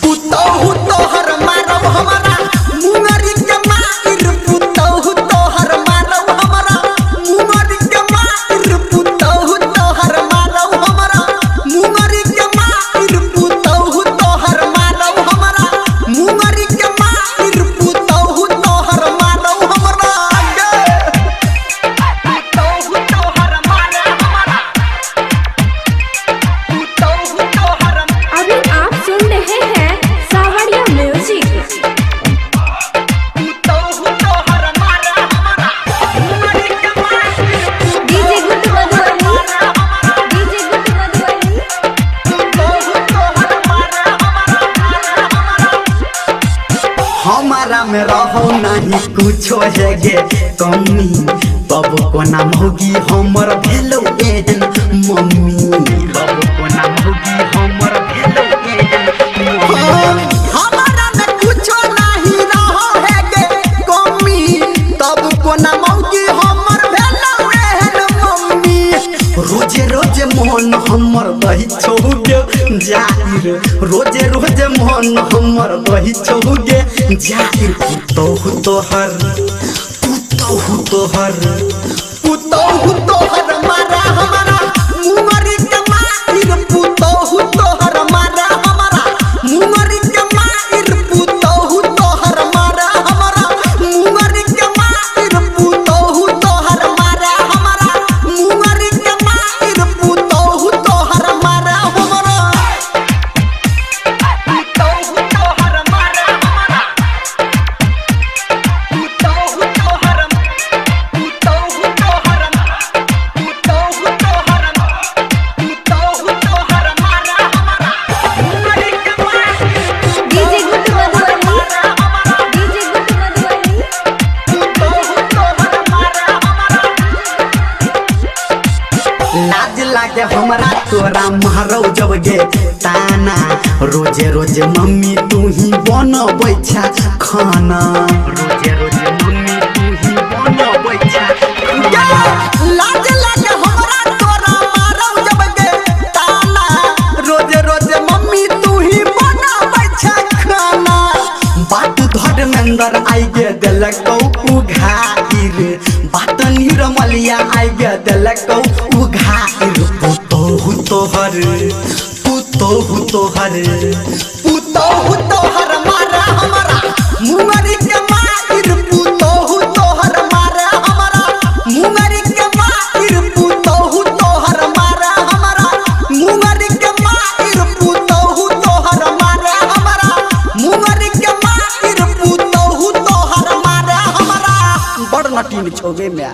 पुतोहु तोहर मारब हमारा मुंगरी के मार पुतोहु तोहर मारब हमारा मुंगरी के मार पुतोहु तोहर मारब हमारा मुंगरी के मार पुतोहु तोहर मारब हमारा मुंगरी के मार पुतोहु तोहर मारब हमारा पुतोहु तोहर मारब हमारा पुतोहु तोहर। अभी आप सुन रहे हैं सावरिया music. DJ Guddu Madhubani, DJ Guddu Madhubani. हमारा में रहो नहीं कुछो है गे कमी तब कोना मौगी हमर भेलो एहन मम्मी तब कोना मौगी हमर भेलो एहन मम्मी। हमारा में कुछो नहीं रहो है गे कमी तब कोना मौगी हमर भेलो एहन मम्मी। रोजे रोजे मोहन हमर दही छौगे जाहिर रोजे रोजे मोहन हमर दही छौगे जाहिर पुतोहु तोहर मारा हमारा मुंगरी के मार पुतोहु तोहर मारा हमारा मुंगरी के मार पुतोहु तोहर मारा हमारा मुंगरी के मार पुतोहु तोहर मारा हमारा मुंगरी के मार पुतोहु तोहर मारा हमारा पुतोहु तोहर मारा हमारा पुतोहु तोहर पुतोहु तोहर पुतोहु तोहर पुतोहु तोहर मारा हमारा मुंगरी के मार डीजे गुड्डू मधुबनी, डीजे गुड्डू मधुबनी। पुतोहु तोहर मारा हमारा। लाज लागे हमरा तोरा मारो जब गे ताना रोजे रोजे मम्मी तू ही बनबै छा खाना रोजे रोजे मम्मी तू ही बनबै छा लाज लागे हमरा तोरा मारो जब गे ताना रोजे रोजे मम्मी तू ही बनबै छा खाना बात धर्मेंद्र आई गे देलकौ उघाइर बात निरमलिया आई गे देलकौ उघाइर पुतोहु तोहर मारा हमारा मुंगरी के मार पुतोहु तोहर मारा हमारा मुंगरी के मार पुतोहु तोहर मारा हमारा मुंगरी के मार पुतोहु तोहर मारा हमारा मुंगरी के मार पुतोहु तोहर मारा हमारा बड़ नटीन छौगे में।